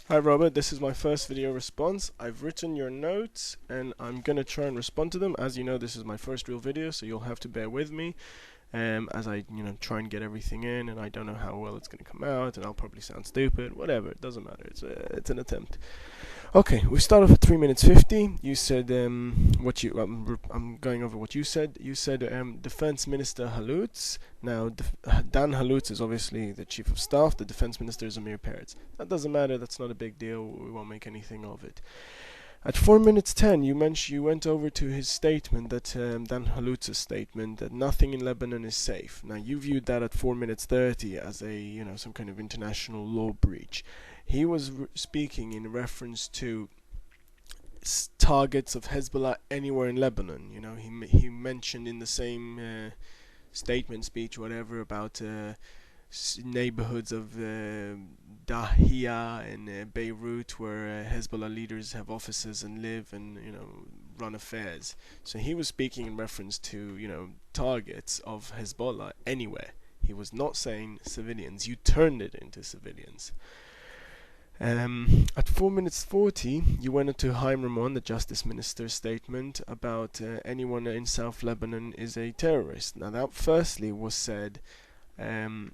Hi Robert, this is my first video response. I've written your notes and I'm gonna try and respond to them. As you know, this is my first real video, so you'll have to bear with me as I try and get everything in, and I don't know how well it's gonna come out, and I'll probably sound stupid. Whatever, it doesn't matter. It's an attempt. Okay, we start off at 3 minutes 50. You said I'm going over what you said. You said Defense Minister Halutz. Now, Dan Halutz is obviously the Chief of Staff. The Defense Minister is Amir Peretz. That doesn't matter. That's not a big deal. We won't make anything of it. At 4 minutes 10, you went over to his statement that Dan Halutz's statement that nothing in Lebanon is safe. Now, you viewed that at 4 minutes 30 as some kind of international law breach. He was speaking in reference to targets of Hezbollah anywhere in Lebanon. He mentioned in the same statement, speech, whatever, about neighborhoods of Dahia and Beirut, where Hezbollah leaders have offices and live and run affairs. So he was speaking in reference to targets of Hezbollah anywhere. He was not saying civilians. You turned it into civilians. At 4 minutes 40, you went into Haim Ramon, the Justice Minister's statement about anyone in South Lebanon is a terrorist. Now that firstly was said, it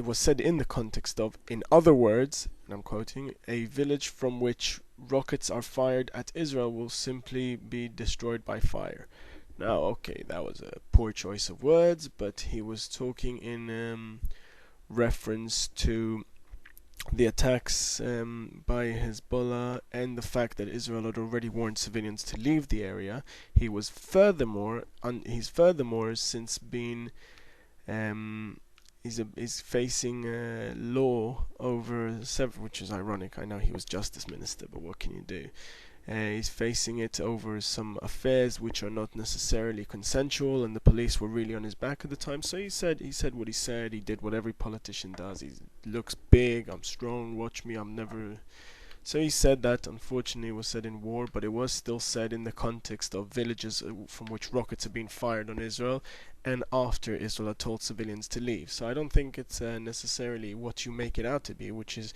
was said in the context of, in other words, and I'm quoting, a village from which rockets are fired at Israel will simply be destroyed by fire. Now, okay, that was a poor choice of words, but he was talking in reference to the attacks by Hezbollah and the fact that Israel had already warned civilians to leave the area. He's furthermore since been he's facing law over several, which is ironic. I know he was Justice Minister, but what can you do? He's facing it over some affairs which are not necessarily consensual, and the police were really on his back at the time. So he said what he said. He did what every politician does. He looks big. I'm strong. Watch me. I'm never. So he said that. Unfortunately, it was said in war, but it was still said in the context of villages from which rockets have been fired on Israel, and after Israel had told civilians to leave. So I don't think it's necessarily what you make it out to be, which is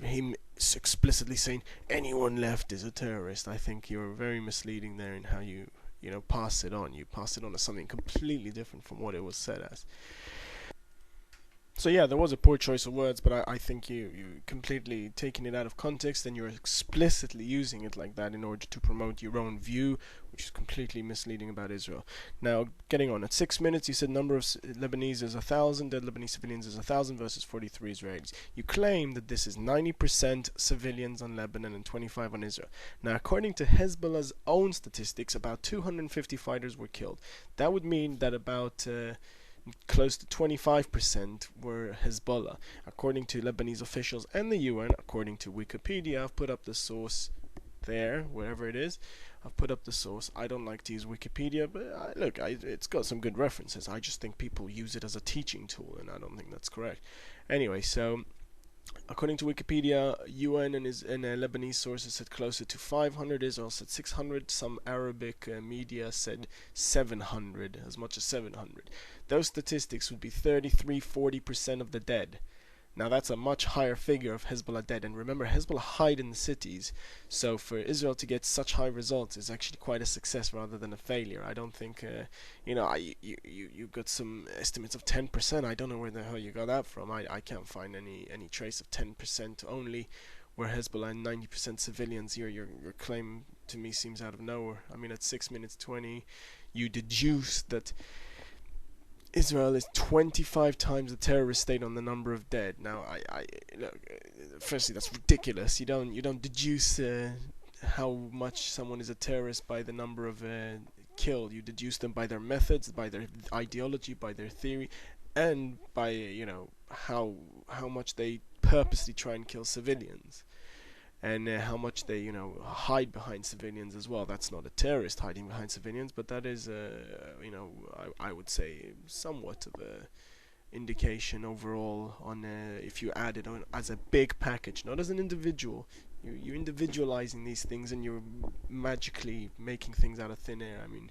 him explicitly saying anyone left is a terrorist. I think you're very misleading there in how you pass it on. You pass it on as something completely different from what it was said as. So yeah, there was a poor choice of words, but I think you completely taking it out of context, and you're explicitly using it like that in order to promote your own view, which is completely misleading about Israel. Now, getting on, at 6 minutes, you said number of Lebanese is 1,000, dead Lebanese civilians is 1,000 versus 43 Israelis. You claim that this is 90% civilians on Lebanon and 25 on Israel. Now, according to Hezbollah's own statistics, about 250 fighters were killed. That would mean that about close to 25% were Hezbollah, according to Lebanese officials and the UN. According to Wikipedia, I've put up the source there, wherever it is. I've put up the source. I don't like to use Wikipedia, but it's got some good references. I just think people use it as a teaching tool, and I don't think that's correct. Anyway, so according to Wikipedia, UN and Lebanese sources said closer to 500. Israel said 600. Some Arabic media said 700, as much as 700. Those statistics would be 33-40% of the dead. Now that's a much higher figure of Hezbollah dead, and remember, Hezbollah hide in the cities, so for Israel to get such high results is actually quite a success rather than a failure. I don't think, you got some estimates of 10%. I don't know where the hell you got that from. I can't find any trace of 10% only, where Hezbollah and 90% civilians. Your claim to me seems out of nowhere. I mean, at 6 minutes 20, you deduce that Israel is 25 times the terrorist state on the number of dead. Now, look, firstly, that's ridiculous. You don't deduce how much someone is a terrorist by the number of killed. You deduce them by their methods, by their ideology, by their theory, and by how much they purposely try and kill civilians. And how much they, hide behind civilians as well. That's not a terrorist hiding behind civilians, but that is, I would say, somewhat of a indication overall on if you add it on as a big package, not as an individual. You're individualizing these things, and you're magically making things out of thin air. I mean,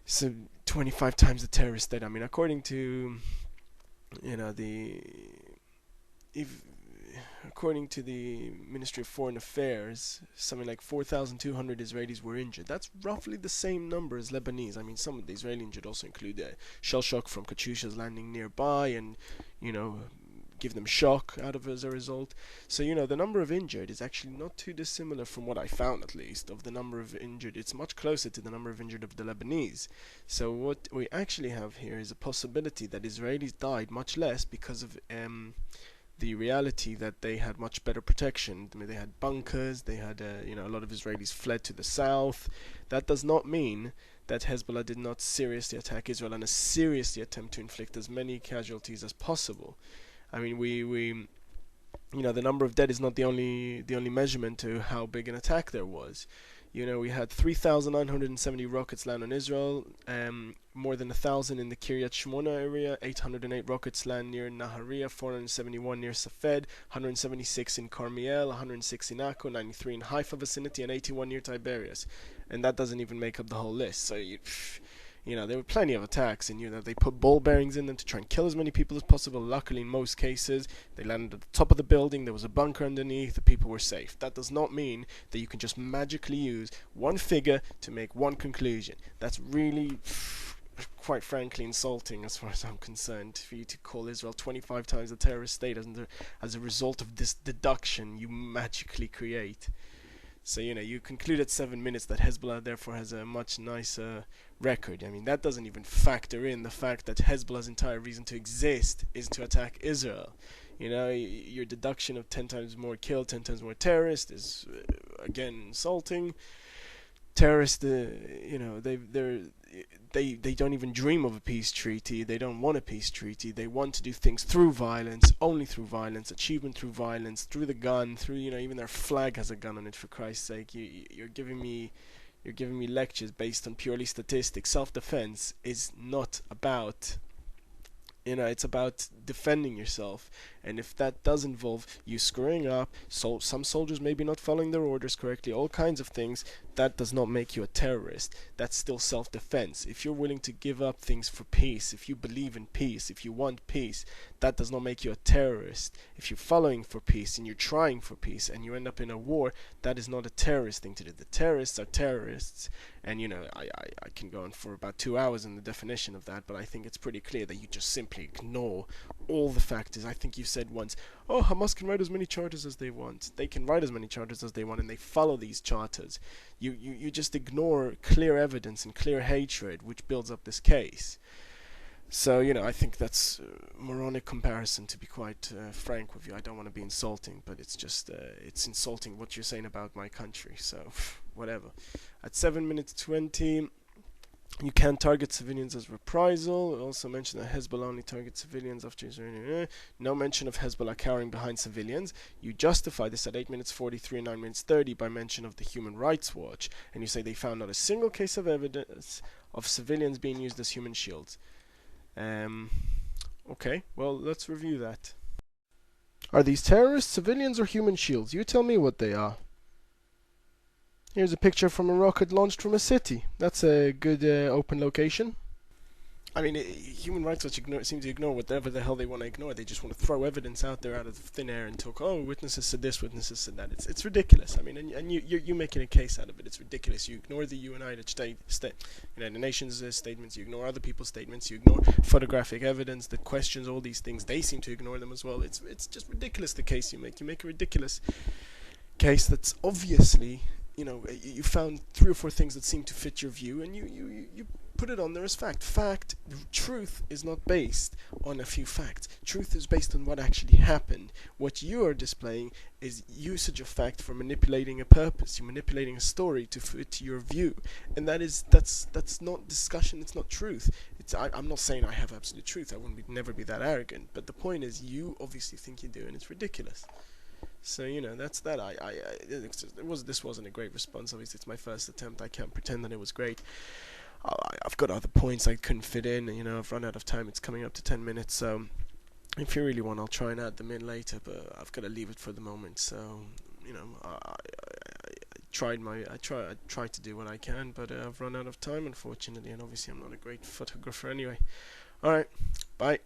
so 25 times the terrorist state. I mean, according to, if according to the Ministry of Foreign Affairs, something like 4,200 Israelis were injured. That's roughly the same number as Lebanese. I mean, some of the Israeli injured also include shell shock from Katyushas landing nearby, and give them shock out of as a result. So the number of injured is actually not too dissimilar from what I found, at least, of the number of injured. It's much closer to the number of injured of the Lebanese. So what we actually have here is a possibility that Israelis died much less because of the reality that they had much better protection. I mean, they had bunkers, they had a lot of Israelis fled to the south. That does not mean that Hezbollah did not seriously attack Israel and seriously attempt to inflict as many casualties as possible. I mean, the number of dead is not the only measurement to how big an attack there was. We had 3,970 rockets land on Israel, more than 1,000 in the Kiryat Shmona area, 808 rockets land near Nahariya, 471 near Safed, 176 in Carmiel, 106 in Akko, 93 in Haifa vicinity, and 81 near Tiberias. And that doesn't even make up the whole list. So there were plenty of attacks, and they put ball bearings in them to try and kill as many people as possible. Luckily, in most cases, they landed at the top of the building. There was a bunker underneath. The people were safe. That does not mean that you can just magically use one figure to make one conclusion. That's really, quite frankly, insulting as far as I'm concerned, for you to call Israel 25 times a terrorist state as a result of this deduction you magically create. So, you conclude at 7 minutes that Hezbollah therefore has a much nicer record. I mean, that doesn't even factor in the fact that Hezbollah's entire reason to exist is to attack Israel. Your deduction of 10 times more killed, 10 times more terrorists is, again, insulting. Terrorists, they don't even dream of a peace treaty. They don't want a peace treaty. They want to do things through violence, only through violence, achievement through violence, through the gun, through even their flag has a gun on it. For Christ's sake, you're giving me lectures based on purely statistics. Self-defense is not about. It's about defending yourself, and if that does involve you screwing up, so some soldiers maybe not following their orders correctly, all kinds of things, that does not make you a terrorist. That's still self-defense. If you're willing to give up things for peace, if you believe in peace, if you want peace, that does not make you a terrorist. If you're following for peace and you're trying for peace and you end up in a war, that is not a terrorist thing to do. The terrorists are terrorists, and I can go on for about 2 hours in the definition of that, but I think it's pretty clear that you just simply ignore all the factors. I think you've said once, Hamas can write as many charters as they want. They can write as many charters as they want, and they follow these charters. You just ignore clear evidence and clear hatred, which builds up this case. So, I think that's a moronic comparison, to be quite frank with you. I don't want to be insulting, but it's just, it's insulting what you're saying about my country, so whatever. At 7 minutes 20, you can target civilians as reprisal. Also mention that Hezbollah only targets civilians after Israeli. No mention of Hezbollah cowering behind civilians. You justify this at 8 minutes 43 and 9 minutes 30 by mention of the Human Rights Watch, and you say they found not a single case of evidence of civilians being used as human shields. Okay, well, let's review that. Are these terrorists, civilians, or human shields? You tell me what they are. Here's a picture from a rocket launched from a city. That's a good open location. I mean, Human Rights Watch seem to ignore whatever the hell they want to ignore. They just want to throw evidence out there out of thin air and talk, witnesses said this, witnesses said that. It's ridiculous. I mean, and you're making a case out of it. It's ridiculous. You ignore the United Nations statements. You ignore other people's statements. You ignore photographic evidence that questions all these things. They seem to ignore them as well. It's just ridiculous, the case you make. You make a ridiculous case that's obviously, you found 3 or 4 things that seem to fit your view, and you put it on there as fact. Truth is not based on a few facts. Truth is based on what actually happened. What you are displaying is usage of fact for manipulating a purpose. You're manipulating a story to fit your view, and that's not discussion. It's not truth. I'm not saying I have absolute truth. I wouldn't never be that arrogant. But the point is, you obviously think you do, and it's ridiculous. So that's that. This wasn't a great response. Obviously, it's my first attempt. I can't pretend that it was great. I've got other points I couldn't fit in. I've run out of time. It's coming up to 10 minutes. So if you really want, I'll try and add them in later. But I've got to leave it for the moment. So I tried to do what I can, but I've run out of time, unfortunately. And obviously, I'm not a great photographer anyway. All right, bye.